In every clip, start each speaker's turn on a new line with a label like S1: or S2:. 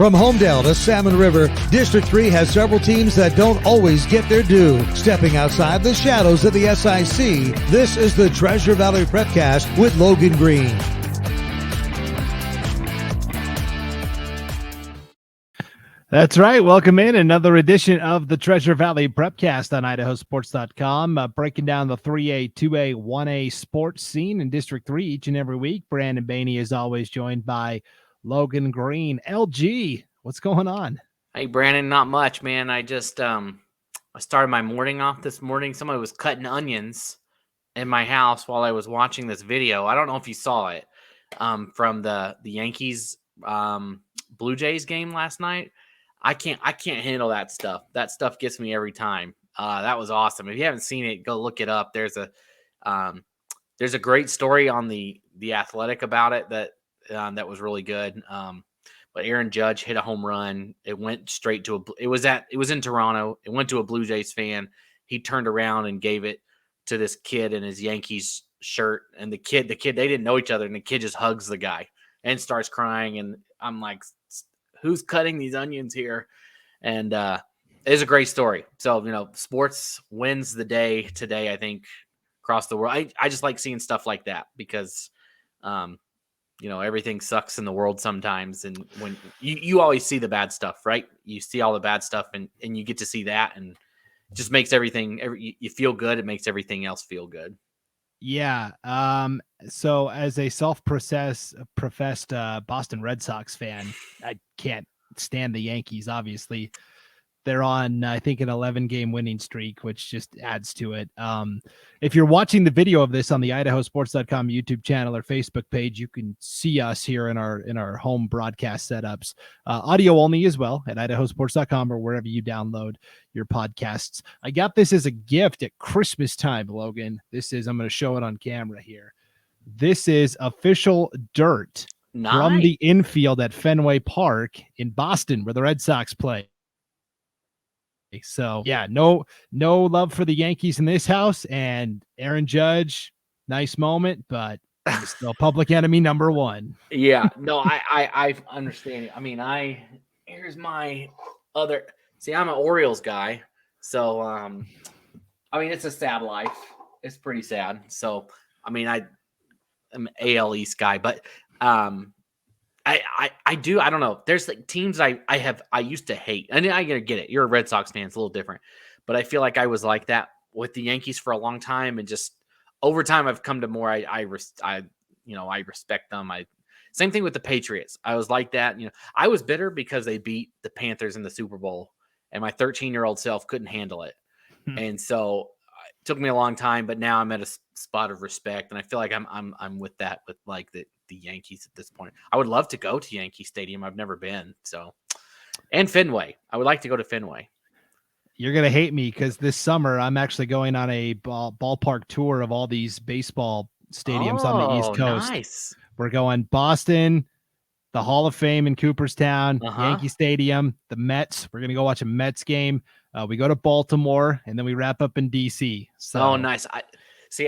S1: From Homedale to Salmon River, District 3 has several teams that don't always get their due. Stepping outside the shadows of the SIC, this is the Treasure Valley Prepcast with Logan Green.
S2: That's right. Welcome in another edition of the Treasure Valley Prepcast on IdahoSports.com, breaking down the 3A, 2A, 1A sports scene in District 3 each and every week. Brandon Baney is always joined by Logan Green. LG, what's going on?
S3: Hey, Brandon, not much, man. I just I started my morning off this morning. Somebody was cutting onions in my house while I was watching this video. I don't know if you saw it from the Yankees Blue Jays game last night. I can't handle that stuff. That stuff gets me every time. That was awesome. If you haven't seen it, go look it up. There's a great story on the Athletic about it that was really good. But Aaron Judge hit a home run. It went straight to it was in Toronto. It went to a Blue Jays fan. He turned around and gave it to this kid in his Yankees shirt. And the kid, they didn't know each other. And the kid just hugs the guy and starts crying. And I'm like, who's cutting these onions here? And it's a great story. So, sports wins the day today, I think, across the world. I just like seeing stuff like that because, everything sucks in the world sometimes. And when you always see the bad stuff, right? You see all the bad stuff and you get to see that. And it just makes you feel good. It makes everything else feel good.
S2: Yeah. So as a self-professed Boston Red Sox fan, I can't stand the Yankees, obviously. They're on, I think, an 11-game winning streak, which just adds to it. If you're watching the video of this on the IdahoSports.com YouTube channel or Facebook page, you can see us here in our home broadcast setups. Audio only as well at IdahoSports.com or wherever you download your podcasts. I got this as a gift at Christmas time, Logan. I'm going to show it on camera here. This is official dirt from the infield at Fenway Park in Boston, where the Red Sox play. So yeah, no love for the Yankees in this house, and Aaron Judge, nice moment, but still public enemy number one.
S3: Yeah, no, I understand. I mean, here's my other. See, I'm an Orioles guy, so it's a sad life. It's pretty sad. So I'm an AL East guy, but I don't know. There's like teams I used to hate. And I get it. You're a Red Sox fan. It's a little different. But I feel like I was like that with the Yankees for a long time. And just over time, I've come to more, I respect them. Same thing with the Patriots. I was like that. I was bitter because they beat the Panthers in the Super Bowl. And my 13-year-old self couldn't handle it. And so it took me a long time. But now I'm at a spot of respect. And I feel like I'm with that, with like the Yankees at this point. I would love to go to Yankee Stadium. I've never been. So, and Fenway. I would like to go to Fenway.
S2: You're going to hate me because this summer I'm actually going on a ballpark tour of all these baseball stadiums on the East Coast.
S3: Nice.
S2: We're going Boston, the Hall of Fame in Cooperstown, Yankee Stadium, the Mets. We're going to go watch a Mets game. We go to Baltimore, and then we wrap up in DC. So,
S3: nice.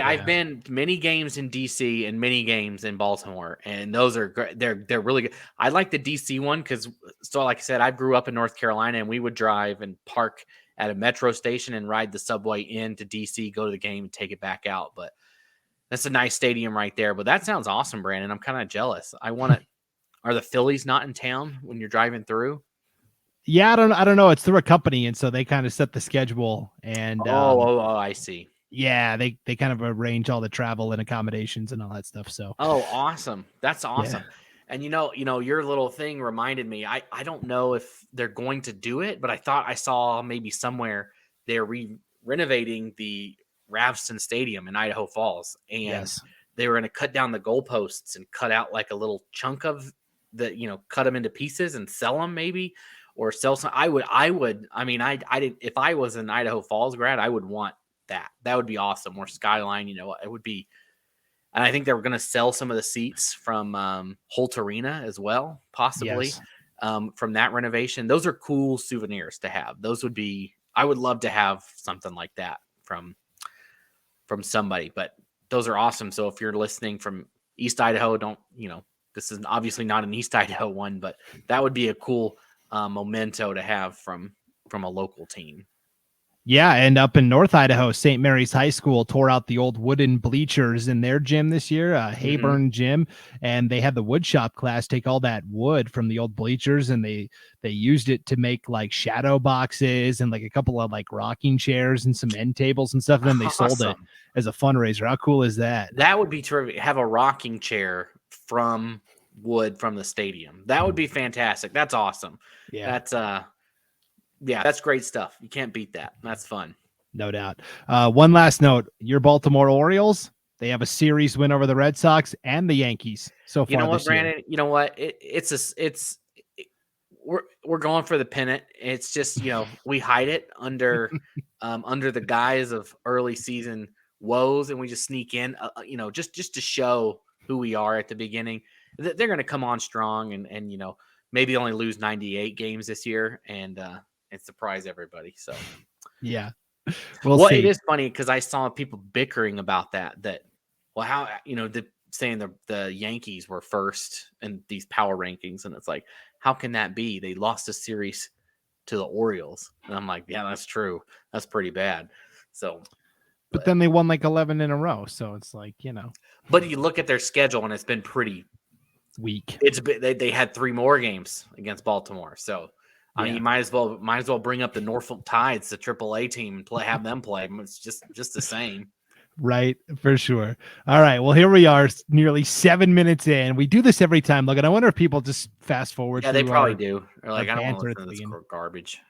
S3: I've been to many games in DC and many games in Baltimore, and those are great. They're really good. I like the DC one because, like I said, I grew up in North Carolina, and we would drive and park at a metro station and ride the subway into DC, go to the game, and take it back out. But that's a nice stadium right there. But that sounds awesome, Brandon. I'm kind of jealous. I want to. Are the Phillies not in town when you're driving through?
S2: Yeah, I don't know. It's through a company, and so they kind of set the schedule. And
S3: I see.
S2: Yeah, they kind of arrange all the travel and accommodations and all that stuff. So
S3: awesome. That's awesome. Yeah. And your little thing reminded me. I don't know if they're going to do it, but I thought I saw maybe somewhere they're renovating the Ravston Stadium in Idaho Falls, and they were going to cut down the goalposts and cut out like a little chunk of the cut them into pieces and sell them maybe, or sell some. I did if I was an Idaho Falls grad, I would want that would be awesome. Or Skyline, it would be. And I think they were going to sell some of the seats from Holt Arena as well, possibly from that renovation. Those are cool souvenirs to have. Those would be. I would love to have something like that from somebody. But those are awesome. So if you're listening from East Idaho, don't this is obviously not an East Idaho one, but that would be a cool memento to have from a local team.
S2: Yeah, and up in North Idaho, St. Mary's High School tore out the old wooden bleachers in their gym this year, Hayburn Gym, and they had the wood shop class take all that wood from the old bleachers, and they used it to make like shadow boxes and like a couple of like rocking chairs and some end tables and stuff. And then they sold it as a fundraiser. How cool is that?
S3: That would be terrific. Have a rocking chair from wood from the stadium. That would be fantastic. That's awesome.
S2: Yeah.
S3: That's great stuff. You can't beat that. That's fun.
S2: No doubt. One last note, your Baltimore Orioles, they have a series win over the Red Sox and the Yankees so far.
S3: You know what,
S2: this year.
S3: Brandon? You know what? We're going for the pennant. It's just, we hide it under the guise of early season woes, and we just sneak in, just to show who we are at the beginning. They're going to come on strong and maybe only lose 98 games this year and surprise everybody. So
S2: yeah,
S3: we'll see. It is funny because I saw people bickering about that how saying the Yankees were first in these power rankings, and it's like, how can that be? They lost a series to the Orioles, and I'm like, yeah, that's true. That's pretty bad. So,
S2: but then they won like 11 in a row, so it's like,
S3: But you look at their schedule, and it's been pretty
S2: weak.
S3: They had 3 more games against Baltimore, so. I mean, you might as well bring up the Norfolk Tides, the AAA team, and have them play. It's just the same.
S2: Right, for sure. All right, well, here we are, nearly 7 minutes in. We do this every time. Look, and I wonder if people just fast forward.
S3: Yeah, they probably do. They're like, I don't want to listen to this garbage.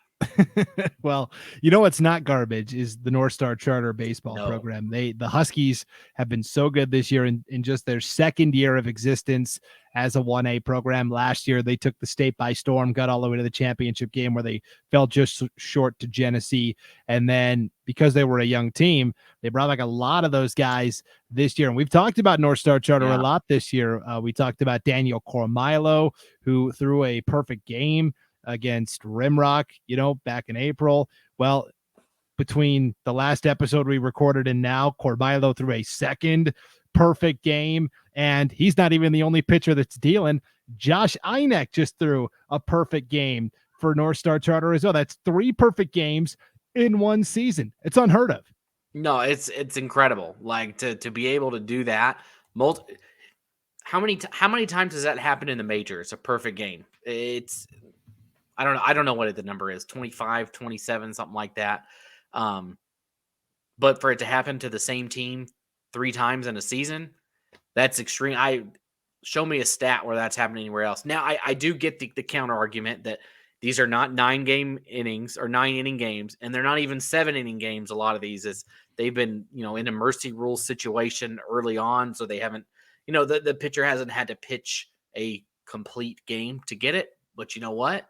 S2: Well, what's not garbage is the North Star Charter baseball program. The Huskies have been so good this year in just their second year of existence as a 1A program. Last year, they took the state by storm, got all the way to the championship game where they fell just short to Genesee. And then because they were a young team, they brought back a lot of those guys this year. And we've talked about North Star Charter a lot this year. We talked about Daniel Cormilo, who threw a perfect game against Rimrock, back in April. Well, between the last episode we recorded and now, Cormilo threw a second perfect game, and he's not even the only pitcher that's dealing. Josh Ineck just threw a perfect game for North Star Charter as well. That's 3 perfect games in one season. It's unheard of.
S3: No, it's incredible. Like to be able to do that. How many times does that happen in the majors? A perfect game. I don't know what the number is, 25, 27, something like that. But for it to happen to the same team 3 times in a season, that's extreme. Show me a stat where that's happening anywhere else. Now, I do get the counter argument that these are not 9-game innings or 9-inning games, and they're not even 7-inning games. A lot of these is they've been, in a mercy rule situation early on, so they haven't, the pitcher hasn't had to pitch a complete game to get it. But you know what?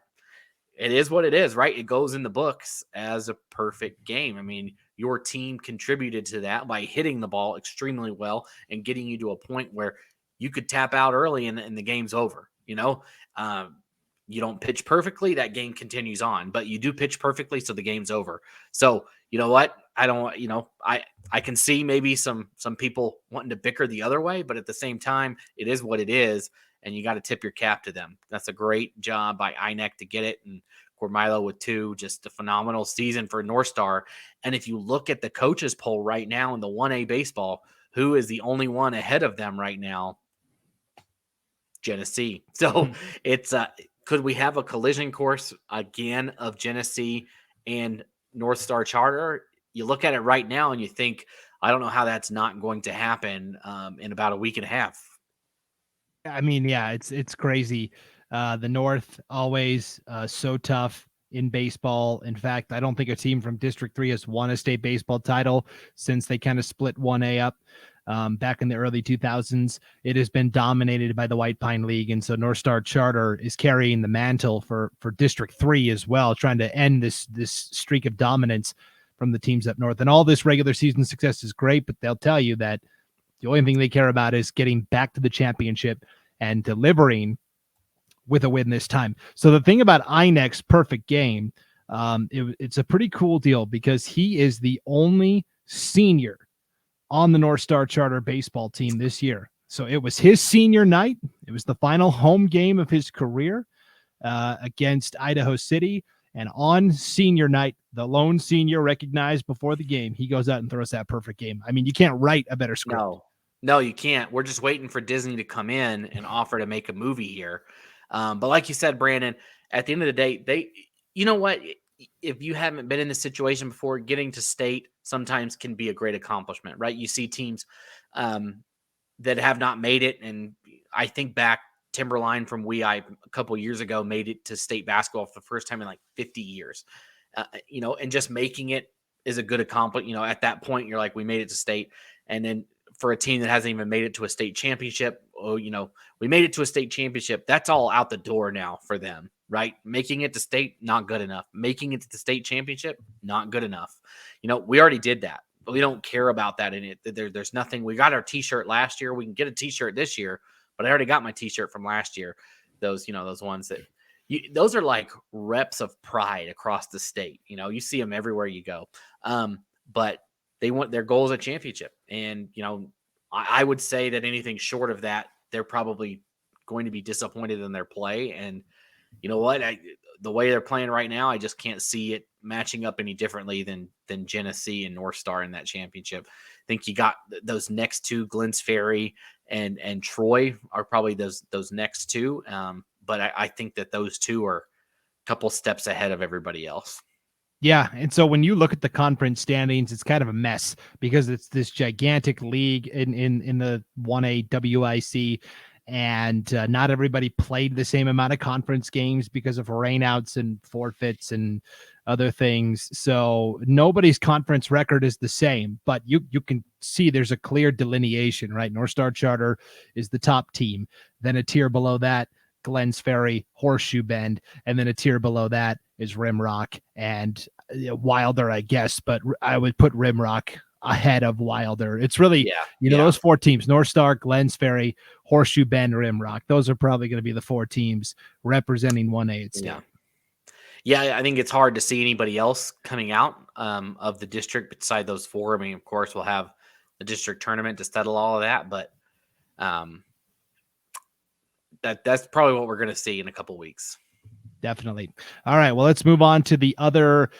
S3: It is what it is, right? It goes in the books as a perfect game. I mean, your team contributed to that by hitting the ball extremely well and getting you to a point where you could tap out early and the game's over. You don't pitch perfectly, that game continues on, but you do pitch perfectly, so the game's over. So, you know what? I can see maybe some people wanting to bicker the other way, but at the same time, it is what it is. And you got to tip your cap to them. That's a great job by Ineck to get it. And Cormilo with 2, just a phenomenal season for North Star. And if you look at the coaches poll right now in the 1A baseball, who is the only one ahead of them right now? Genesee. So it's could we have a collision course again of Genesee and North Star Charter? You look at it right now and you think, I don't know how that's not going to happen in about a week and a half.
S2: I mean, yeah, it's crazy. The North always so tough in baseball. In fact, I don't think a team from District 3 has won a state baseball title since they kind of split 1A up back in the early 2000s. It has been dominated by the White Pine League, and so North Star Charter is carrying the mantle for District 3 as well, trying to end this streak of dominance from the teams up north. And all this regular season success is great, but they'll tell you that the only thing they care about is getting back to the championship and delivering with a win this time. So the thing about Ineck's perfect game, it's a pretty cool deal because he is the only senior on the North Star Charter baseball team this year. So it was his senior night It was the final home game of his career against Idaho City. And on senior night, the lone senior recognized before the game, he goes out and throws that perfect game. I mean, you can't write a better script.
S3: No, you can't. We're just waiting for Disney to come in and offer to make a movie here. But like you said, Brandon, at the end of the day, you know what? If you haven't been in this situation before, getting to state sometimes can be a great accomplishment, right? You see teams that have not made it. And I think back, Timberline from WEI a couple years ago made it to state basketball for the first time in like 50 years, and just making it is a good accomplishment. At that point, you're like, we made it to state. And then for a team that hasn't even made it to a state championship, we made it to a state championship. That's all out the door now for them, right? Making it to state, not good enough. Making it to the state championship, not good enough. We already did that. But we don't care about that in it. There's nothing. We got our T-shirt last year. We can get a T-shirt this year, but I already got my T-shirt from last year. Those ones that those are like reps of pride across the state. You see them everywhere you go. But they want their goal is a championship. And, I would say that anything short of that, they're probably going to be disappointed in their play. And you know what? The way they're playing right now, I just can't see it matching up any differently than Genesee and North Star in that championship. I think you got those next two, Glens Ferry and Troy are probably those next two. But I think that those two are a couple steps ahead of everybody else.
S2: Yeah, and so when you look at the conference standings, it's kind of a mess because it's this gigantic league in the 1A WIC, and not everybody played the same amount of conference games because of rainouts and forfeits and other things. So nobody's conference record is the same, but you can see there's a clear delineation, right? North Star Charter is the top team. Then a tier below that, Glens Ferry, Horseshoe Bend, and then a tier below that is Rimrock and Wilder, I guess, but I would put Rimrock ahead of Wilder. It's really, those four teams, North Star, Glens Ferry, Horseshoe Bend, Rimrock. Those are probably going to be the four teams representing 1A at state.
S3: Yeah, I think it's hard to see anybody else coming out of the district beside those four. I mean, of course, we'll have the district tournament to settle all of that, but that's probably what we're going to see in a couple weeks.
S2: Definitely. All right. Well, let's move on to the other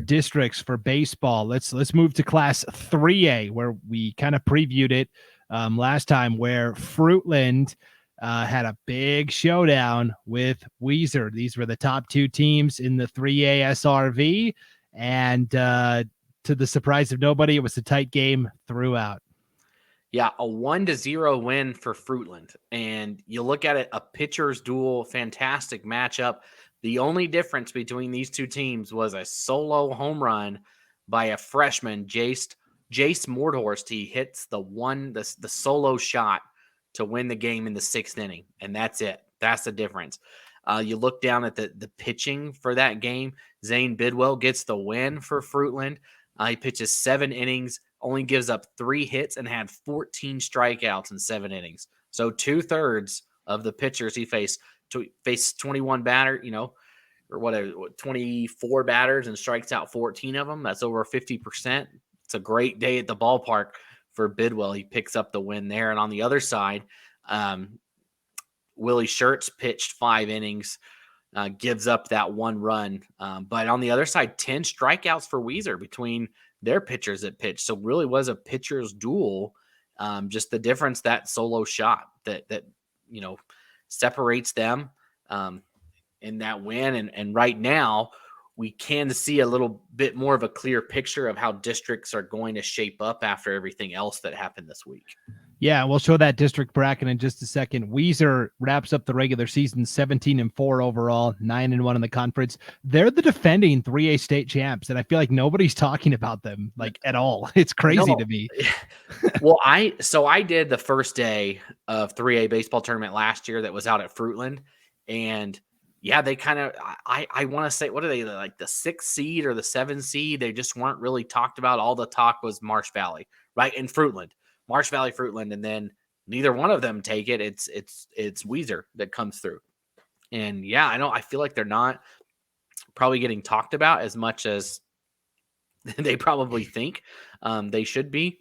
S2: districts for baseball. Let's move to Class 3A, where we kind of previewed it last time, where Fruitland had a big showdown with Weiser. These were the top two teams in the 3A SRV, and to the surprise of nobody, it was a tight game throughout.
S3: Yeah, a 1-0 win for Fruitland. And you look at it, a pitcher's duel, fantastic matchup. The only difference between these two teams was a solo home run by a freshman, Jace Mordhorst. He hits the solo shot to win the game in the 6th inning. And that's it. That's the difference. You look down at the pitching for that game. Zane Bidwell gets the win for Fruitland. He pitches 7 innings, only gives up 3 hits, and had 14 strikeouts in 7 innings. So 2/3 of the pitchers he faced 21 batter, or 24 batters and strikes out 14 of them. That's over 50%. It's a great day at the ballpark for Bidwell. He picks up the win there. And on the other side, Willie Schertz pitched 5 innings, gives up that 1 run. But on the other side, 10 strikeouts for Weiser between their pitchers that pitched. So really was a pitcher's duel. Just the difference, that solo shot that separates them in that win. And right now we can see a little bit more of a clear picture of how districts are going to shape up after everything else that happened this week.
S2: Yeah, we'll show that district bracket in just a second. Weiser wraps up the regular season 17-4 overall, 9-1 in the conference. They're the defending 3A state champs, and I feel like nobody's talking about them at all. It's crazy to me.
S3: Well, I did the first day of 3A baseball tournament last year that was out at Fruitland, and yeah, they kind of, I want to say, what are they, like the 6th seed or the 7th seed? They just weren't really talked about. All the talk was Marsh Valley, right? And Fruitland. Marsh Valley, Fruitland, and then neither one of them take it. It's Weiser that comes through. And yeah, I feel like they're not probably getting talked about as much as they probably think they should be.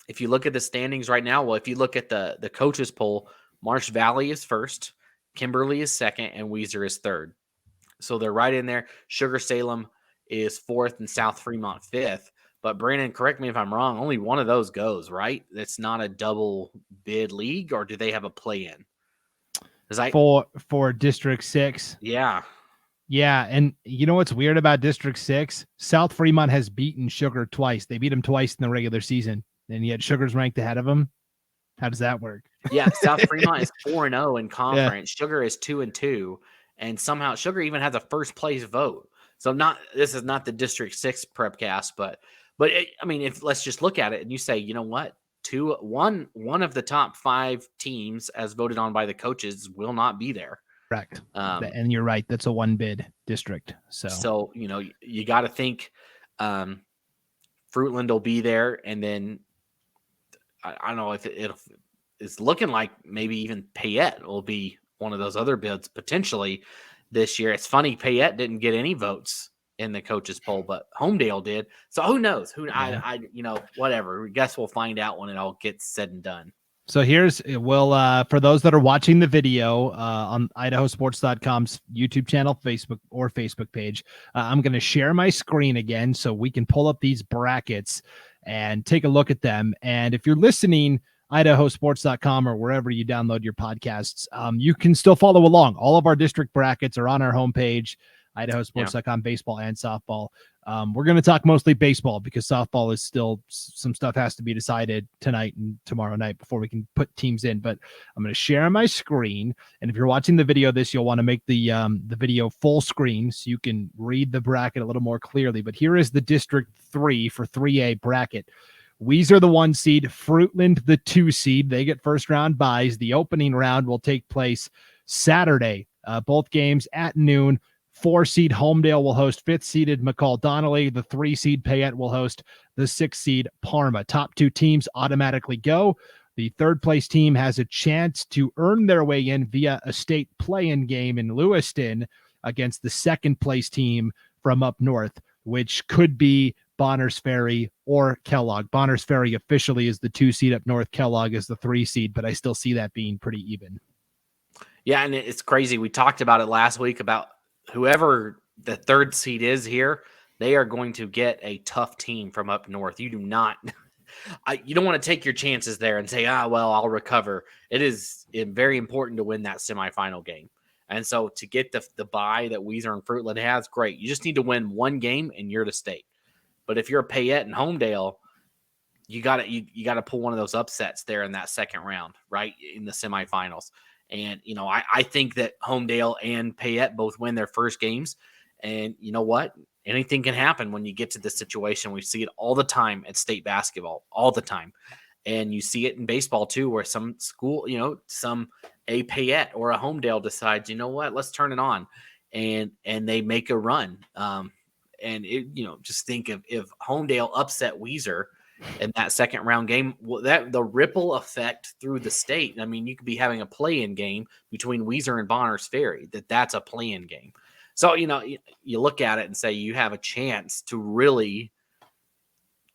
S3: If you look at the standings right now, well, if you look at the coaches poll, Marsh Valley is first, Kimberly is second, and Weiser is third. So they're right in there. Sugar Salem is fourth, and South Fremont fifth. But Brandon, correct me if I'm wrong, only one of those goes, right? It's not a double bid league, or do they have a play-in?
S2: For District 6.
S3: Yeah.
S2: Yeah, and you know what's weird about District 6? South Fremont has beaten Sugar twice. They beat them twice in the regular season, and yet Sugar's ranked ahead of them. How does that work?
S3: Yeah, South Fremont is 4-0 in conference. Yeah. Sugar is 2-2, and somehow Sugar even has a first place vote. So this is not the District 6 Prepcast, but I mean, if let's just look at it and you say, you know what, one of the top 5 teams as voted on by the coaches will not be there.
S2: Correct. And you're right. That's a 1-bid district. So
S3: you got to think Fruitland will be there, and then I don't know if it's looking like maybe even Payette will be one of those other bids potentially this year. It's funny, Payette didn't get any votes in the coaches poll, but Homedale did. So who knows? Whatever. I guess we'll find out when it all gets said and done.
S2: So for those that are watching the video on IdahoSports.com's YouTube channel, Facebook page, I'm going to share my screen again so we can pull up these brackets and take a look at them. And if you're listening, IdahoSports.com or wherever you download your podcasts, you can still follow along. All of our district brackets are on our homepage, IdahoSports.com, baseball and softball. We're going to talk mostly baseball because softball is still some stuff has to be decided tonight and tomorrow night before we can put teams in. But I'm going to share my screen. And if you're watching the video, you'll want to make the video full screen so you can read the bracket a little more clearly. But here is the District 3 for 3A bracket. Weiser, the 1 seed, Fruitland, the 2 seed. They get first round buys. The opening round will take place Saturday. Both games at noon. 4 seed Homedale will host 5th seeded McCall Donnelly. The 3 seed Payette will host the 6 seed Parma. Top 2 teams automatically go. The 3rd place team has a chance to earn their way in via a state play-in game in Lewiston against the 2nd place team from up north, which could be Bonners Ferry or Kellogg. Bonners Ferry officially is the 2 seed up north. Kellogg is the 3 seed, but I still see that being pretty even.
S3: Yeah, and it's crazy. We talked about it last week about whoever the 3rd seed is here, they are going to get a tough team from up north. You do not you don't want to take your chances there and say, I'll recover. It is very important to win that semifinal game. And so to get the bye that Weiser and Fruitland has, great. You just need to win 1 game and you're the state. But if you're a Payette and Homedale, you got to pull one of those upsets there in that 2nd round, right, in the semifinals. And, I think that Homedale and Payette both win their first games. And you know what? Anything can happen when you get to this situation. We see it all the time at state basketball, all the time. And you see it in baseball too, where some school, a Payette or a Homedale decides, you know what, let's turn it on. And they make a run. And just think if Homedale upset Weiser in that 2nd round game, that the ripple effect through the state. I mean, you could be having a play-in game between Weiser and Bonners Ferry. That's a play-in game. So you look at it and say you have a chance to really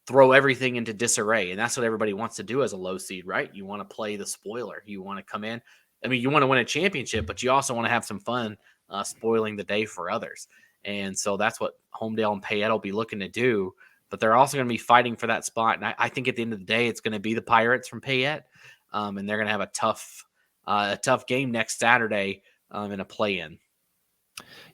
S3: throw everything into disarray, and that's what everybody wants to do as a low seed, right? You want to play the spoiler. You want to come in. I mean, you want to win a championship, but you also want to have some fun spoiling the day for others. And so that's what Homedale and Payette will be looking to do. But they're also going to be fighting for that spot. And I think at the end of the day, it's going to be the Pirates from Payette. And they're going to have a tough game next Saturday in a play-in.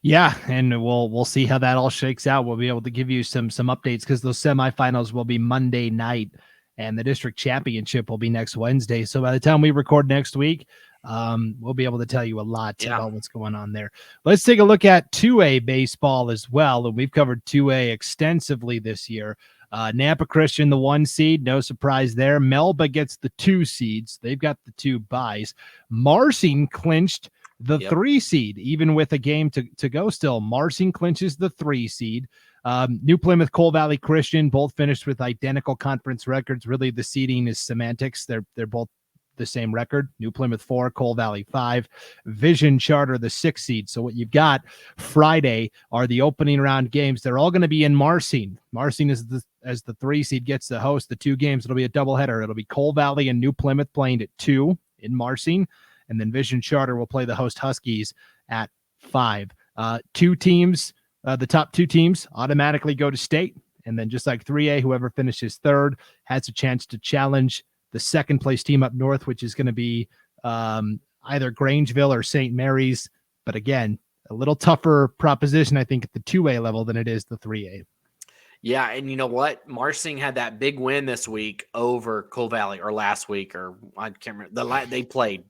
S2: Yeah, and we'll see how that all shakes out. We'll be able to give you some updates because those semifinals will be Monday night and the district championship will be next Wednesday. So by the time we record next week, we'll be able to tell you a lot about what's going on there. Let's take a look at 2A baseball as well. And we've covered 2A extensively this year. Nampa Christian, the 1 seed, no surprise there. Melba gets the 2 seeds. They've got the 2 buys. Marsing clinched the 3 seed, even with a game to go still. Marsing clinches the 3 seed. New Plymouth, Coal Valley Christian, both finished with identical conference records. Really, the seeding is semantics. They're both the same record. New Plymouth 4, Coal Valley 5. Vision Charter, the 6 seed. So what you've got Friday are the opening round games. They're all going to be in Marsing. Marsing is as the 3 seed gets to host the 2 games. It'll be a doubleheader. It'll be Coal Valley and New Plymouth playing at 2 in Marsing. and then Vision Charter will play the host Huskies at 5. Two teams, the top 2 teams automatically go to state. And then just like 3A, whoever finishes third has a chance to challenge the second place team up north, which is going to be either Grangeville or St. Mary's. But again, a little tougher proposition, I think, at the 2A level than it is the 3A.
S3: Yeah, and you know what? Marsing had that big win this week over Coal Valley, or last week, or I can't remember. They played,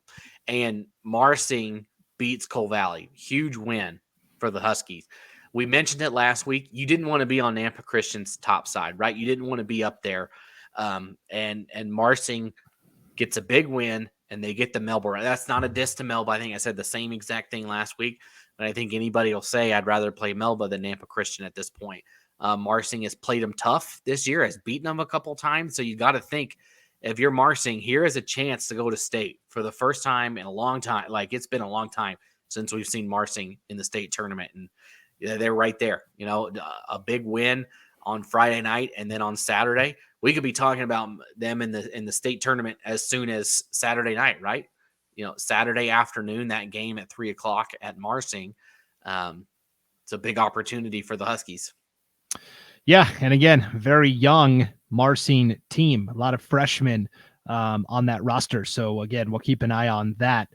S3: and Marsing beats Coal Valley. Huge win for the Huskies. We mentioned it last week. You didn't want to be on Nampa Christian's top side, right? You didn't want to be up there. And Marsing gets a big win, and they get the Melba. That's not a diss to Melba. I think I said the same exact thing last week, but I think anybody will say I'd rather play Melba than Nampa Christian at this point. Marsing has played them tough this year, has beaten them a couple times. So you got to think, if you're Marsing, here is a chance to go to state for the first time in a long time. Like, it's been a long time since we've seen Marsing in the state tournament, and they're right there. You know, a big win on Friday night, and then on Saturday, we could be talking about them in the state tournament as soon as Saturday night, right? You know, Saturday afternoon, that game at 3:00 at Marsing. It's a big opportunity for the Huskies.
S2: Yeah, and again, very young Marsing team, a lot of freshmen on that roster. So again, we'll keep an eye on that.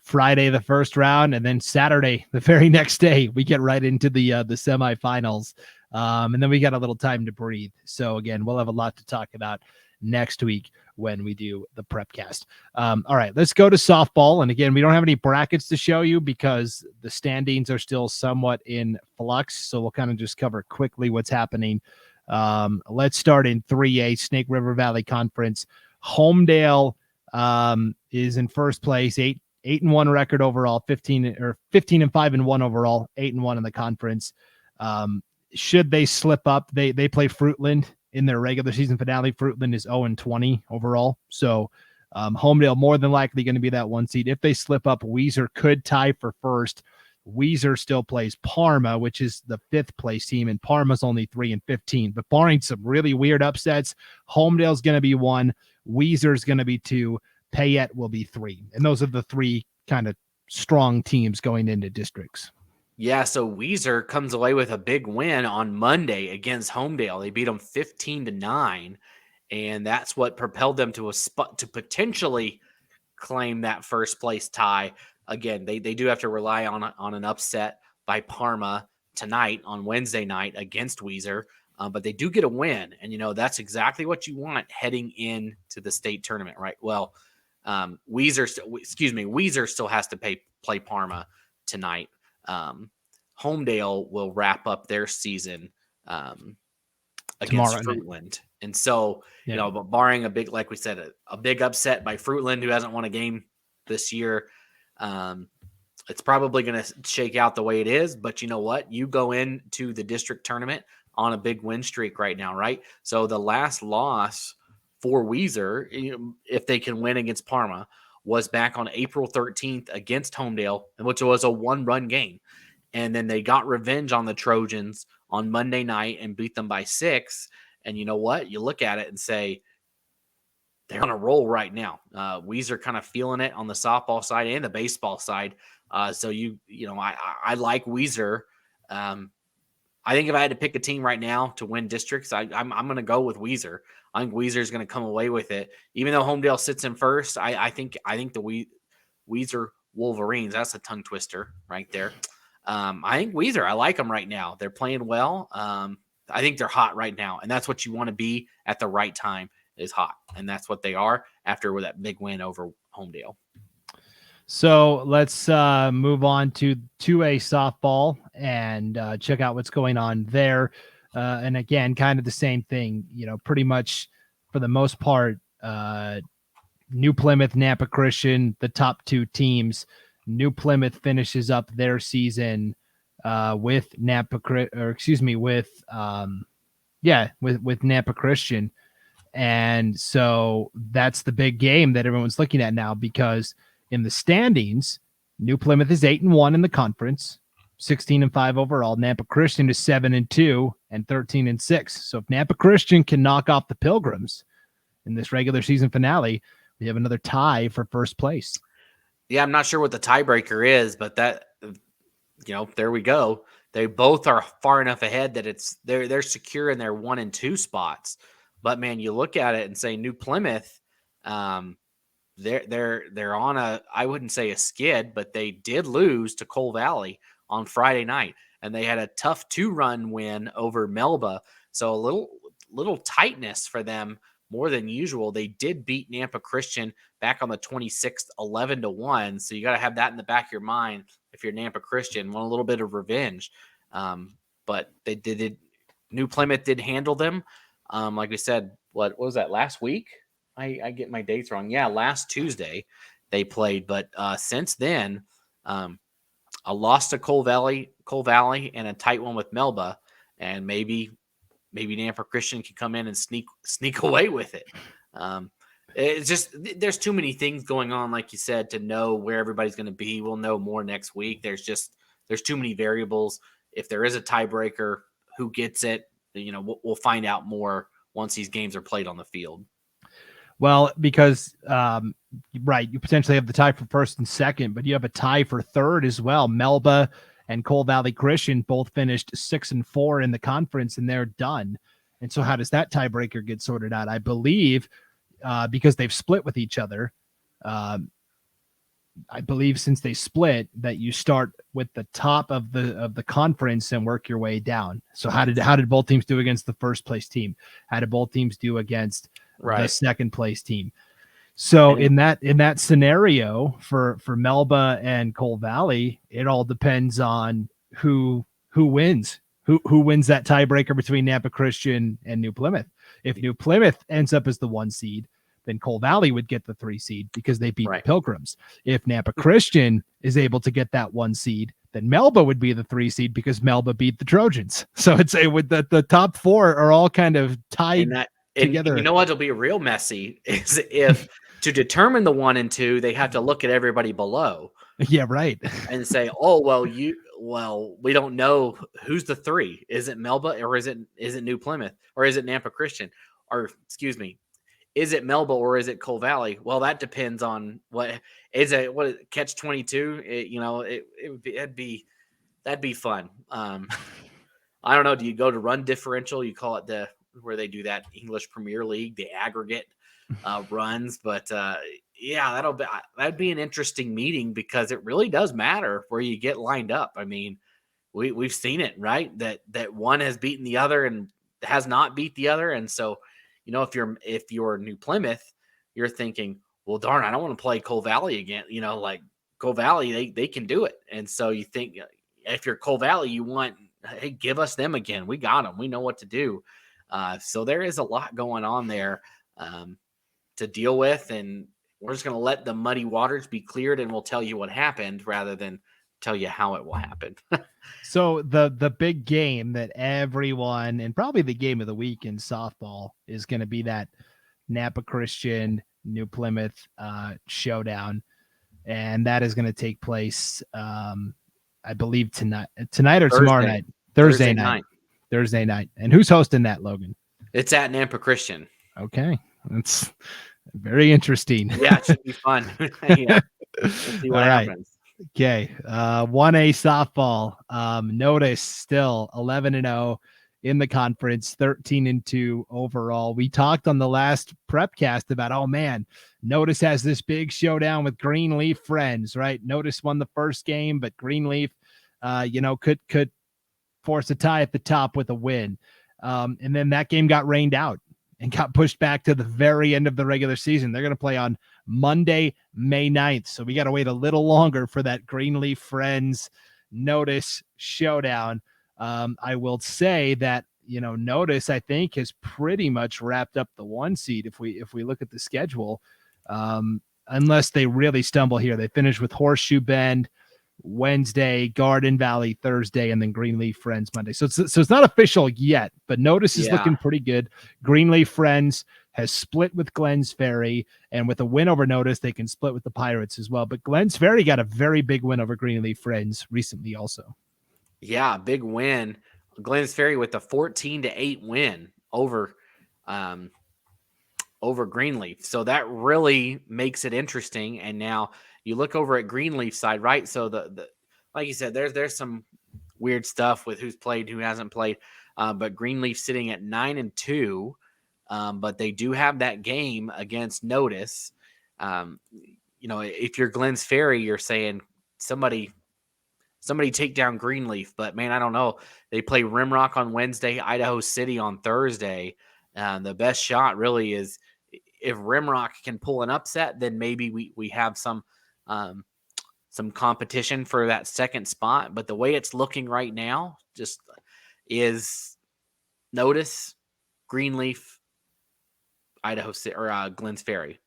S2: Friday, the first round, and then Saturday, the very next day, we get right into the semifinals. And then we got a little time to breathe. So again, we'll have a lot to talk about next week when we do the Prepcast. All right, let's go to softball. And again, we don't have any brackets to show you because the standings are still somewhat in flux. So we'll kind of just cover quickly what's happening. Let's start in 3A, Snake River Valley Conference. Homedale is in first place, 8-1 record overall, 15-5-1 overall, 8-1 in the conference. Should they slip up, they play Fruitland in their regular season finale. Fruitland is 0-20 overall. So Homedale more than likely going to be that 1 seed. If they slip up, Weiser could tie for first. Weiser still plays Parma, which is the 5th place team, and Parma's only 3-15. But barring some really weird upsets, Homedale's going to be 1, Weiser's going to be 2, Payette will be 3. And those are the 3 kind of strong teams going into districts.
S3: Yeah, so Weiser comes away with a big win on Monday against Homedale. They beat them 15-9, and that's what propelled them to a spot to potentially claim that first place tie. Again, they do have to rely on an upset by Parma tonight on Wednesday night against Weiser, but they do get a win, and that's exactly what you want heading into the state tournament, right? Well, Weiser still has to play Parma tonight. Homedale will wrap up their season against Fruitland. And so, but barring a big, like we said, a big upset by Fruitland, who hasn't won a game this year, it's probably going to shake out the way it is. But you know what? You go into the district tournament on a big win streak right now, right? So the last loss for Weiser, if they can win against Parma, was back on April 13th against Homedale, which was a 1-run game. And then they got revenge on the Trojans on Monday night and beat them by 6. And you know what? You look at it and say, they're on a roll right now. Weiser kind of feeling it on the softball side and the baseball side. So I like Weiser. I think if I had to pick a team right now to win districts, I'm going to go with Weiser. I think Weiser is going to come away with it, even though Homedale sits in first. I think the Weiser Wolverines. That's a tongue twister right there. I think Weiser. I like them right now. They're playing well. I think they're hot right now, and that's what you want to be at the right time. Is hot, and that's what they are after that big win over Homedale.
S2: So let's move on to 2A softball and check out what's going on there. And again, kind of the same thing, pretty much for the most part, New Plymouth, Nampa Christian, the top 2 teams. New Plymouth finishes up their season with Nampa Christian. And so that's the big game that everyone's looking at now, because in the standings, New Plymouth is 8-1 in the conference, 16-5 overall. Nampa Christian is 7-2 and 13-6. So if Nampa Christian can knock off the Pilgrims in this regular season finale, we have another tie for first place.
S3: Yeah, I'm not sure what the tiebreaker is, but that, there we go. They both are far enough ahead that they're secure in their 1 and 2 spots. But man, you look at it and say New Plymouth, they're on I wouldn't say a skid, but they did lose to Cole Valley on Friday night, and they had a tough 2-run win over Melba. So a little tightness for them more than usual. They did beat Nampa Christian back on the 26th, 11-1. So you got to have that in the back of your mind if you're Nampa Christian. Want a little bit of revenge, but they did. New Plymouth did handle them. Like we said, what was that last week? I get my dates wrong. Yeah, last Tuesday they played, but since then, a loss to Cole Valley, and a tight one with Melba, and maybe Nampa Christian can come in and sneak away with it. It's just there's too many things going on, like you said, to know where everybody's going to be. We'll know more next week. There's too many variables. If there is a tiebreaker, who gets it? We'll find out more once these games are played on the field.
S2: Well, because, right, you potentially have the tie for first and second, but you have a tie for third as well. Melba and Cole Valley Christian both finished 6-4 in the conference, and they're done. And so how does that tiebreaker get sorted out? I believe because they've split with each other, I believe since they split that you start with the top of the conference and work your way down. So how did both teams do against the first place team? How did both teams do against the second place team? So in that scenario for Melba and Cole Valley, it all depends on who wins. Who wins that tiebreaker between Nampa Christian and New Plymouth? If New Plymouth ends up as the 1 seed, then Cole Valley would get the 3 seed because they beat the Pilgrims. If Nampa Christian is able to get that 1 seed, then Melba would be the 3 seed because Melba beat the Trojans. So it's with the top 4 are all kind of tied together.
S3: You know what'll be real messy is if to determine the 1 and 2, they have to look at everybody below.
S2: Yeah, right.
S3: And say, oh well, we don't know who's the 3. Is it Melba or is it New Plymouth or is it Nampa Christian? Or excuse me, is it Melba or is it Cole Valley? Well, that depends on what is it. What catch 22? That'd be fun. I don't know. Do you go to run differential? You call it where they do that English Premier League, the aggregate runs. But that'd be an interesting meeting because it really does matter where you get lined up. I mean, we've seen it, right? That one has beaten the other and has not beat the other, and so. If you're New Plymouth, you're thinking, well, darn, I don't want to play Cole Valley again. Like Cole Valley, they can do it. And so you think if you're Cole Valley, you want, hey, give us them again. We got them. We know what to do. So there is a lot going on there to deal with. And we're just going to let the muddy waters be cleared and we'll tell you what happened rather than tell you how it will happen.
S2: So the big game that everyone, and probably the game of the week in softball, is going to be that Nampa Christian New Plymouth showdown, and that is going to take place, I believe tonight or tomorrow night, Thursday night. And who's hosting that, Logan?
S3: It's at Nampa Christian.
S2: Okay, that's very interesting.
S3: Yeah, it should be fun. Yeah. Let's see what happens.
S2: Okay. 1A softball. Notice still 11-0 in the conference, 13-2 overall. We talked on the last Prepcast about, oh man, Notice has this big showdown with Greenleaf Friends, right? Notice won the first game, but Greenleaf, could force a tie at the top with a win. And then that game got rained out and got pushed back to the very end of the regular season. They're going to play on Monday, May 9th. So we got to wait a little longer for that Greenleaf Friends Notice showdown. I will say that, Notice, I think, has pretty much wrapped up the 1 seed. If we look at the schedule, unless they really stumble here, they finish with Horseshoe Bend Wednesday, Garden Valley Thursday, and then Greenleaf Friends Monday. So it's not official yet, but Notice is looking pretty good. Greenleaf Friends has split with Glens Ferry, and with a win over Notice, they can split with the Pirates as well. But Glens Ferry got a very big win over Greenleaf Friends recently also.
S3: Yeah, big win. Glens Ferry with a 14-8 win over over Greenleaf. So that really makes it interesting. And now you look over at Greenleaf side, right? So the like you said, there's some weird stuff with who's played, who hasn't played. But Greenleaf sitting at 9-2. But they do have that game against Notice. If you're Glenn's Ferry, you're saying somebody take down Greenleaf. But man, I don't know. They play Rimrock on Wednesday, Idaho City on Thursday. The best shot really is if Rimrock can pull an upset, then maybe we have some competition for that second spot. But the way it's looking right now just is Notice, Greenleaf, Idaho City, or Glenn's Ferry.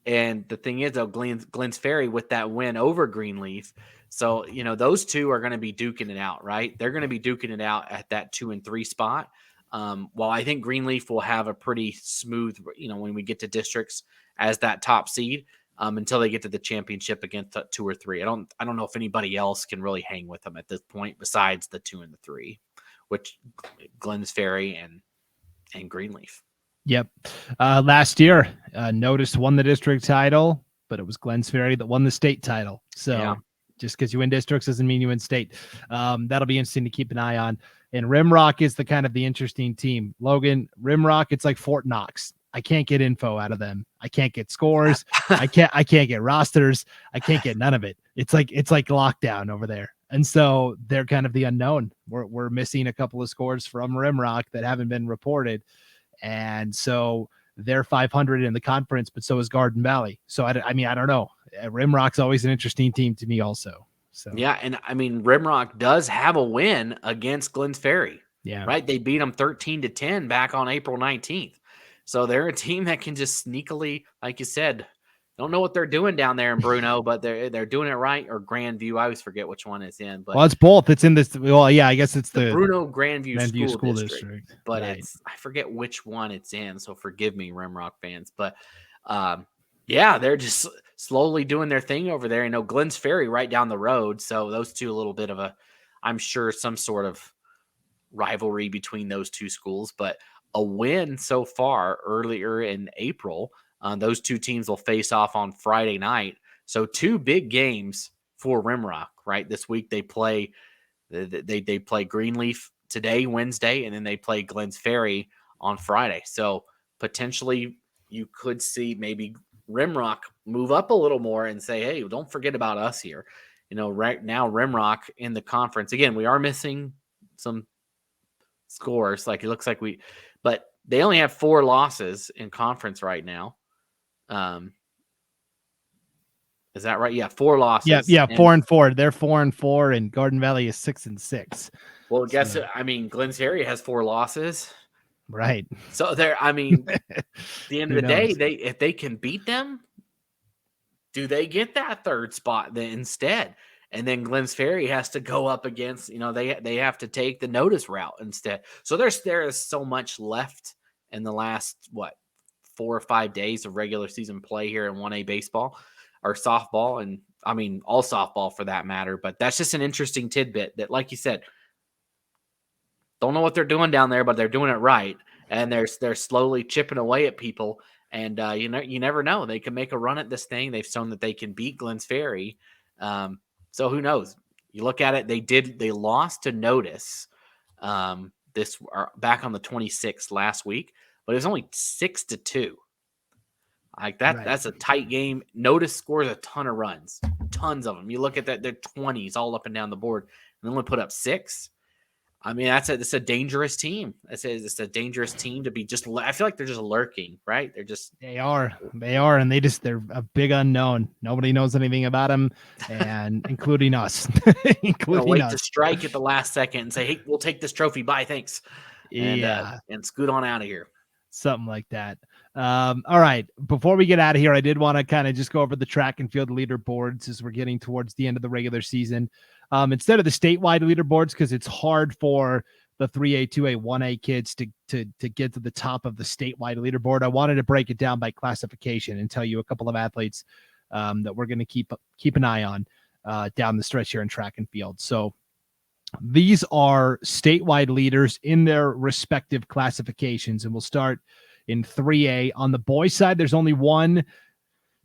S3: And the thing is, though, Glenn's Ferry with that win over Greenleaf. So, those two are going to be duking it out, right? They're going to be duking it out at that 2 and 3 spot. While I think Greenleaf will have a pretty smooth, when we get to districts as that top seed, until they get to the championship against 2 or 3. I don't know if anybody else can really hang with them at this point besides the 2 and the 3, which Glenn's Ferry and Greenleaf.
S2: Yep. Last year, Notice won the district title, but it was Glenn's Ferry that won the state title. So just because you win districts doesn't mean you win state. That'll be interesting to keep an eye on. And Rimrock is the interesting team. Logan, Rimrock, it's like Fort Knox. I can't get info out of them. I can't get scores. I can't get rosters. I can't get none of it. It's like lockdown over there. And so they're kind of the unknown. We're missing a couple of scores from Rimrock that haven't been reported. And so they're 500 in the conference, but so is Garden Valley. So I don't know. Rimrock's always an interesting team to me also. So
S3: yeah, and I mean Rimrock does have a win against Glenn's Ferry.
S2: Yeah.
S3: Right? They beat them 13-10 back on April 19th. So they're a team that can just sneakily, like you said, don't know what they're doing down there in Bruno, but they're doing it right. Or Grandview, I always forget which one it's in. But
S2: it's both. It's in this. Well, yeah, I guess it's the
S3: Bruno Grandview School
S2: District.
S3: But
S2: right.
S3: I forget which one it's in. So forgive me, Rimrock fans. But they're just slowly doing their thing over there. Glenn's Ferry right down the road. So those two, a little bit of I'm sure some sort of rivalry between those two schools, but a win so far earlier in April. Those two teams will face off on Friday night. So 2 big games for Rimrock, right? This week they play Greenleaf today, Wednesday, and then they play Glenn's Ferry on Friday. So potentially you could see maybe Rimrock move up a little more and say, hey, don't forget about us here. Right now Rimrock in the conference, again, we are missing some scores. Like it looks like but they only have 4 losses in conference right now. Is that right? Yeah, 4 losses.
S2: Yeah, 4-4. They're 4-4, and Garden Valley is 6-6.
S3: Well, Glenn's Ferry has 4 losses.
S2: Right.
S3: So at the end of the day, if they can beat them, do they get that 3rd spot then instead? And then Glenn's Ferry has to go up against, they have to take the Notice route instead. So there is so much left in the last 4 or 5 days of regular season play here in 1A baseball or softball, and I mean all softball for that matter. But that's just an interesting tidbit that, like you said, don't know what they're doing down there, but they're doing it right, and they're slowly chipping away at people. And you never know, they can make a run at this thing. They've shown that they can beat Glenn's Ferry. So who knows? You look at it, they lost to Notice back on the 26th last week, but it was only 6-2. Like that, right. That's a tight game. Notice scores a ton of runs, tons of them. You look at that, they're 20s all up and down the board, and they only put up 6. I mean, it's a dangerous team. It's a dangerous team to be just. I feel like they're just lurking, right? They are,
S2: and they're a big unknown. Nobody knows anything about them, and including us,
S3: to strike at the last second and say, "Hey, we'll take this trophy. Bye, thanks." And scoot on out of here.
S2: Something like that. All right. Before we get out of here, I did want to kind of just go over the track and field leaderboards as we're getting towards the end of the regular season. Instead of the statewide leaderboards, because it's hard for the 3A, 2A, 1A kids to get to the top of the statewide leaderboard, I wanted to break it down by classification and tell you a couple of athletes that we're going to keep an eye on down the stretch here in track and field. So these are statewide leaders in their respective classifications, and we'll start in 3A. On the boys' side, there's only one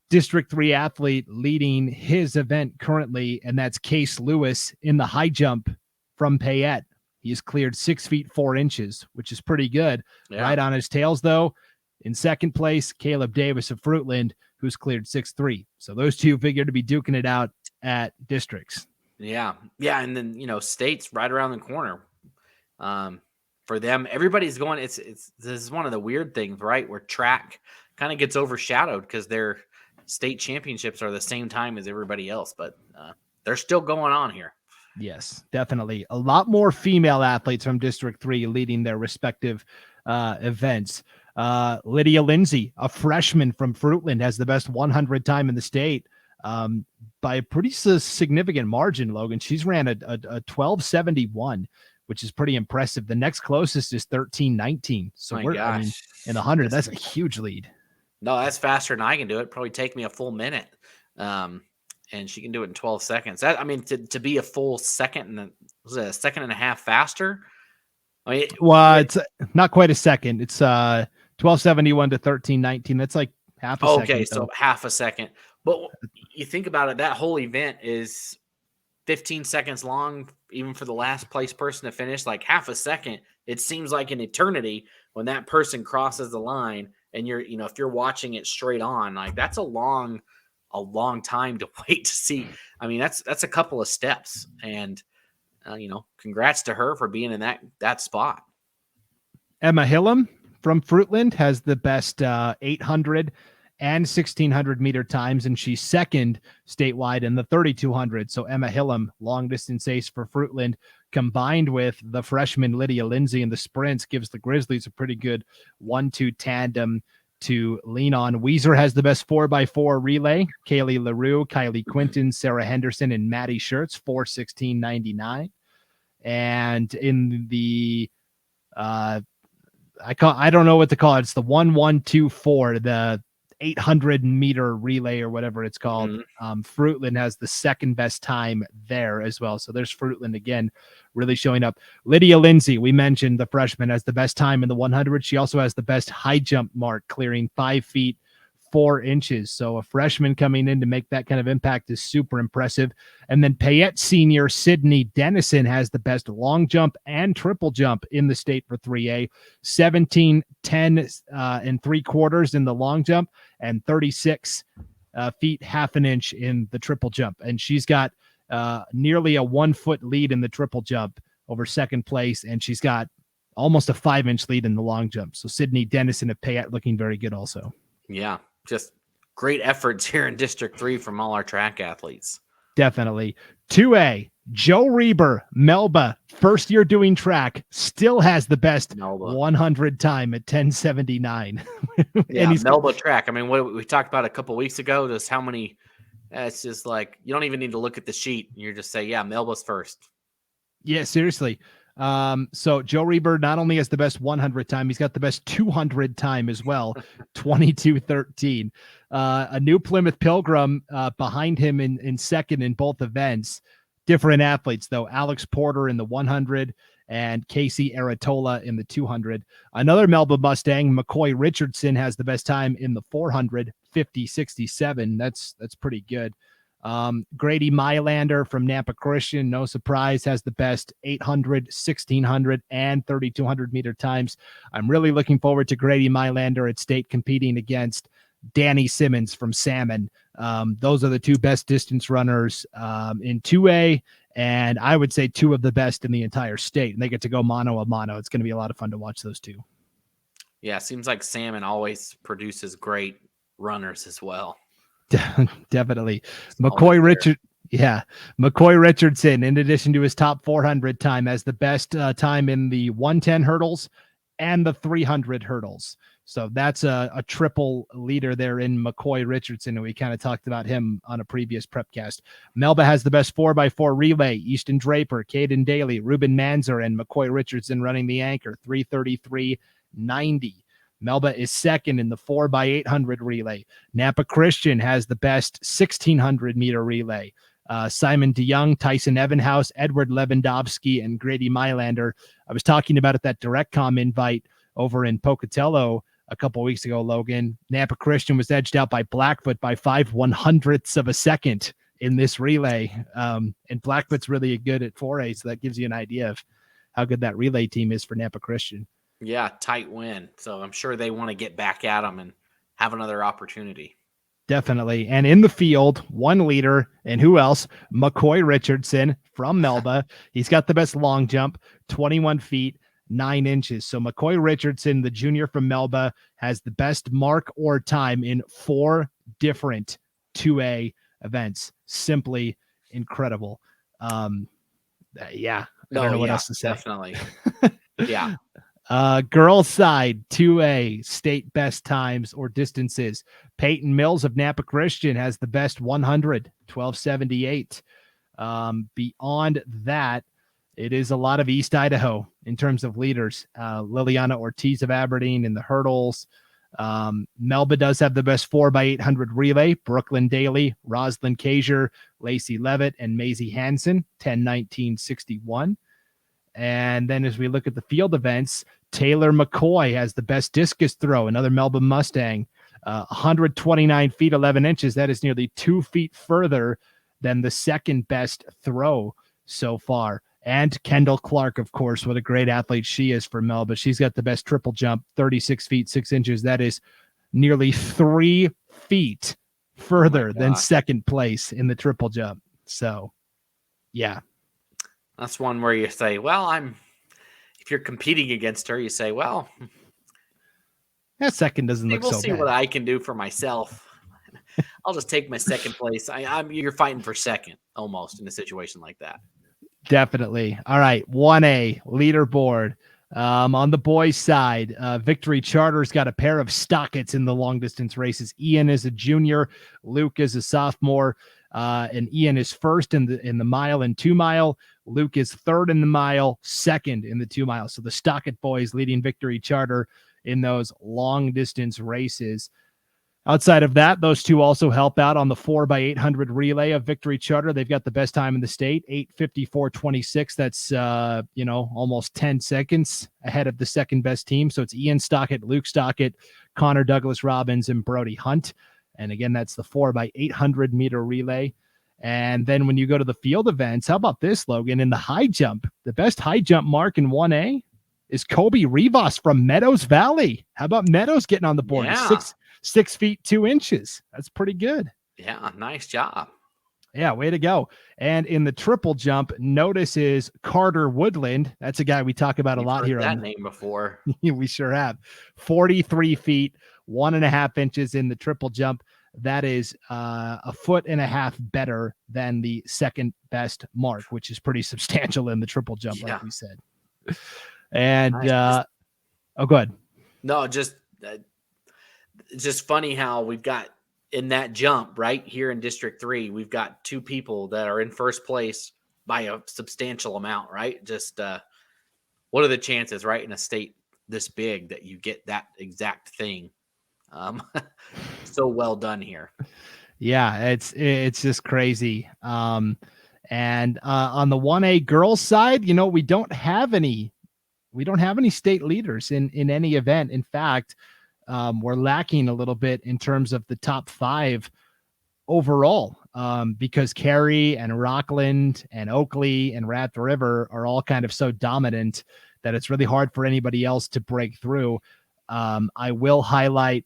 S2: District 3 athlete leading his event currently, and that's Case Lewis in the high jump from Payette. He's cleared 6 feet 4 inches, which is pretty good.
S3: Yeah.
S2: Right on his tails, though, in second place, Caleb Davis of Fruitland, who's cleared 6'3". So those two figure to be duking it out at districts.
S3: Yeah. And then, state's right around the corner. For them, everybody's going. This is one of the weird things, right? Where track kind of gets overshadowed because their state championships are the same time as everybody else, but they're still going on here.
S2: Yes, definitely. A lot more female athletes from District 3 leading their respective events. Lydia Lindsay, a freshman from Fruitland, has the best 100 time in the state by a pretty significant margin, Logan. She's ran a 12:71, which is pretty impressive. The next closest is 13:19. So in the 100, that's a huge lead.
S3: No, that's faster than I can do it. Probably take me a full minute. And she can do it in 12 seconds. To be a full second was it a second and a half faster?
S2: It's not quite a second. It's 12:71 to 13:19. That's like half a second.
S3: Okay, so half a second. But you think about it, that whole event is 15 seconds long, even for the last place person to finish. Like half a second, it seems like an eternity when that person crosses the line. And if you're watching it straight on, like that's a long time to wait to see. That's a couple of steps, and congrats to her for being in that spot.
S2: Emma Hillam from Fruitland has the best 800 and 1600 meter times, and she's second statewide in the 3200. So Emma Hillam, long distance ace for Fruitland, combined with the freshman Lydia Lindsay in the sprints, gives the Grizzlies a pretty good 1-2 tandem to lean on. Weiser has the best 4x4 relay. Kaylee LaRue, Kylie Quinton, Sarah Henderson, and Maddie Schertz, 4:16.99. And in the I don't know what to call it. It's the 1-1-2-4, the 800 meter relay or whatever it's called. Fruitland has the second best time there as well. So there's Fruitland again, really showing up. Lydia Lindsay, we mentioned the freshman, has the best time in the 100. She also has the best high jump mark, clearing 5 feet 4 inches. So a freshman coming in to make that kind of impact is super impressive. And then Payette senior Sydney Dennison has the best long jump and triple jump in the state for 3A, 17, 10 and 3/4 in the long jump and 36 feet 1/2 inch in the triple jump. And she's got nearly a 1 foot lead in the triple jump over second place. And she's got almost a 5-inch lead in the long jump. So Sydney Dennison of Payette looking very good also.
S3: Yeah, just great efforts here in District 3 from all our track athletes.
S2: Definitely. 2A, Joe Reber, Melba, first year doing track, still has the best Melba 100 time at 10:79.
S3: Yeah, Melba track. What we talked about a couple of weeks ago, just how many, it's just like, you don't even need to look at the sheet. You just say, yeah, Melba's first.
S2: Yeah, seriously. So Joe Reber not only has the best 100 time, he's got the best 200 time as well, 22:13. A New Plymouth Pilgrim behind him in second in both events. Different athletes, though. Alex Porter in the 100 and Casey Aratola in the 200. Another Melba Mustang, McCoy Richardson, has the best time in the 400, 50:67. That's pretty good. Grady Mylander from Nampa Christian, no surprise, has the best 800, 1600, and 3200 meter times. I'm really looking forward to Grady Mylander at state competing against Danny Simmons from Salmon. Those are the two best distance runners in 2A, and I would say two of the best in the entire state. And they get to go mano a mano. It's going to be a lot of fun to watch those two.
S3: Yeah, seems like Salmon always produces great runners as well.
S2: Definitely. McCoy Richardson, in addition to his top 400 time, has the best time in the 110 hurdles and the 300 hurdles. So that's a triple leader there in McCoy Richardson, and we kind of talked about him on a previous Prepcast. Melba has the best 4x4 relay. Easton Draper, Caden Daly, Ruben Manzer, and McCoy Richardson running the anchor, 3:33.90. Melba is second in the 4x800 relay. Nampa Christian has the best 1600 meter relay. Simon DeYoung, Tyson Evenhouse, Edward Lewandowski, and Grady Mylander. I was talking about at that DirectCom invite over in Pocatello a couple weeks ago, Logan. Nampa Christian was edged out by Blackfoot by 5/100ths of a second in this relay. And Blackfoot's really good at 4A, so that gives you an idea of how good that relay team is for Nampa Christian.
S3: Yeah, tight win. So I'm sure they want to get back at them and have another opportunity.
S2: Definitely. And in the field, one leader, and who else? McCoy Richardson from Melba. He's got the best long jump, 21 feet, 9 inches. So McCoy Richardson, the junior from Melba, has the best mark or time in 4 different 2A events. Simply incredible. Yeah. I don't know what else to say.
S3: Definitely. Yeah.
S2: Girls side 2A state best times or distances. Peyton Mills of Nampa Christian has the best 100, 1278. Beyond that, it is a lot of East Idaho in terms of leaders. Liliana Ortiz of Aberdeen in the hurdles. Melba does have the best 4x800 relay. Brooklyn Daly, Roslyn Kasier, Lacey Levitt, and Maisie Hansen, 10:19:61. And then as we look at the field events, Taylor McCoy has the best discus throw, another Melba Mustang, 129 feet, 11 inches. That is nearly 2 feet further than the second best throw so far. And Kendall Clark, of course, what a great athlete she is for Melba. She's got the best triple jump, 36 feet, 6 inches. That is nearly 3 feet further than second place in the triple jump. So, yeah.
S3: That's one where you say, well, if you're competing against her, you say, well,
S2: that second doesn't look so bad.
S3: We'll see what I can do for myself. I'll just take my second place. You're fighting for second almost in a situation like that.
S2: Definitely. All right. 1A leaderboard. On the boys' side, Victory Charter's got a pair of Stockets in the long distance races. Ian is a junior, Luke is a sophomore, and Ian is first in the mile and 2 mile. Luke is third in the mile, second in the 2 mile. So the Stockett boys leading Victory Charter in those long distance races. Outside of that, those two also help out on the 4x800 relay of Victory Charter. They've got the best time in the state, 8:54.26. That's, almost 10 seconds ahead of the second best team. So it's Ian Stockett, Luke Stockett, Connor Douglas Robbins, and Brody Hunt. And again, that's the 4x800 meter relay. And then when you go to the field events, how about this, Logan? In the high jump, the best high jump mark in 1A is Kobe Rivas from Meadows Valley. How about Meadows getting on the board?
S3: Yeah.
S2: 6 feet 2 inches. That's pretty good.
S3: Yeah, nice job.
S2: Yeah, way to go. And in the triple jump, notice is Carter Woodland. That's a guy we talk about a lot here.
S3: That name before.
S2: We sure have. 43 feet, 1.5 inches in the triple jump. That is 1.5 feet better than the second best mark, which is pretty substantial in the triple jump, like we said. And
S3: nice.
S2: Go ahead.
S3: No, just it's just funny how we've got in that jump right here in District 3, we've got 2 people that are in first place by a substantial amount, right? Just what are the chances, right, in a state this big that you get that exact thing? So well done here. Yeah,
S2: it's just crazy. And on the 1A girls side, we don't have any state leaders in any event. In fact, we're lacking a little bit in terms of the top 5 overall, because Cary and Rockland and Oakley and Raft River are all kind of so dominant that it's really hard for anybody else to break through. I will highlight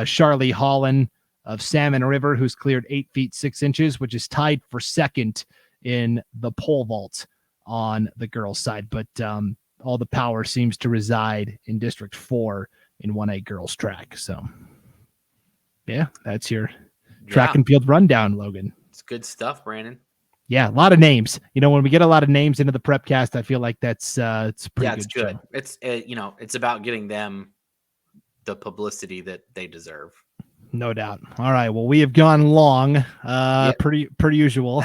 S2: Charlie Holland of Salmon River, who's cleared 8 feet 6 inches, which is tied for second in the pole vault on the girls' side. But all the power seems to reside in District 4 in 1A girls track. So, yeah, that's your track and field rundown, Logan.
S3: It's good stuff, Brandon.
S2: Yeah, a lot of names. When we get a lot of names into the Prepcast, I feel like it's pretty
S3: it's good. It's it's about getting them the publicity that they deserve.
S2: No doubt. All right. Well, we have gone long, pretty usual.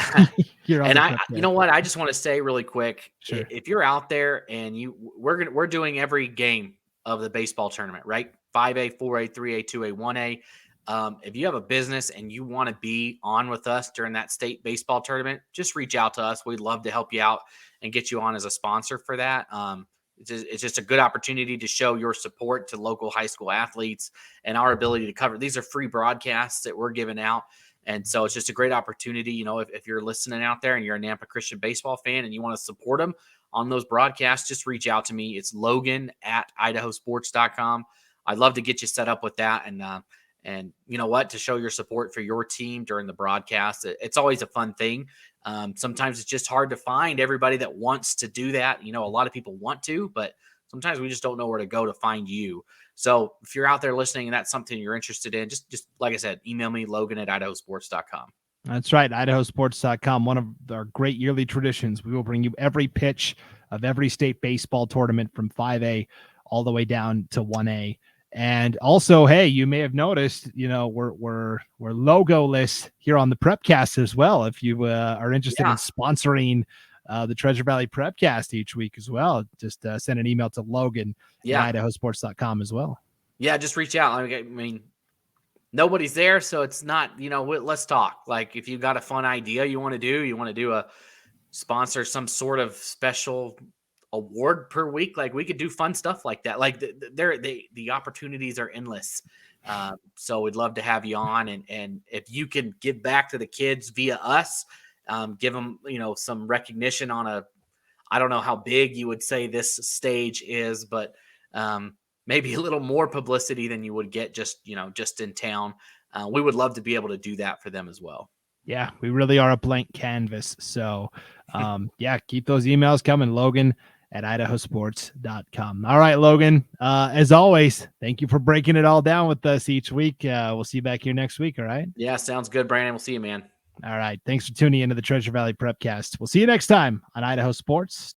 S3: And you know what? I just want to say really quick, if you're out there and we're doing every game of the baseball tournament, right? 5A, 4A, 3A, 2A, 1A. If you have a business and you want to be on with us during that state baseball tournament, just reach out to us. We'd love to help you out and get you on as a sponsor for that. it's just a good opportunity to show your support to local high school athletes and our ability to cover. These are free broadcasts that we're giving out. And so it's just a great opportunity. If you're listening out there and you're a Nampa Christian baseball fan and you want to support them on those broadcasts, just reach out to me. It's Logan at IdahoSports.com. I'd love to get you set up with that. And you know what, to show your support for your team during the broadcast. It's always a fun thing. Sometimes it's just hard to find everybody that wants to do that. A lot of people want to, but sometimes we just don't know where to go to find you. So if you're out there listening and that's something you're interested in, just like I said, email me, Logan at IdahoSports.com.
S2: That's right, IdahoSports.com. One of our great yearly traditions. We will bring you every pitch of every state baseball tournament from 5A all the way down to 1A. And also, hey, you may have noticed, we're logo-less here on the Prepcast as well. If you are interested in sponsoring the Treasure Valley Prepcast each week as well, just send an email to Logan at IdahoSports.com as well.
S3: Yeah, just reach out. I mean, nobody's there, so it's not, let's talk. Like, if you got a fun idea you want to do a sponsor some sort of special award per week, like we could do fun stuff like that. Like the opportunities are endless. So we'd love to have you on, and if you can give back to the kids via us, give them, some recognition on I don't know how big you would say this stage is, but maybe a little more publicity than you would get just in town. We would love to be able to do that for them as well.
S2: Yeah, we really are a blank canvas. So keep those emails coming, Logan at IdahoSports.com. All right, Logan, as always, thank you for breaking it all down with us each week. We'll see you back here next week. All right.
S3: Yeah. Sounds good, Brandon. We'll see you, man.
S2: All right. Thanks for tuning into the Treasure Valley Prepcast. We'll see you next time on IdahoSports.com.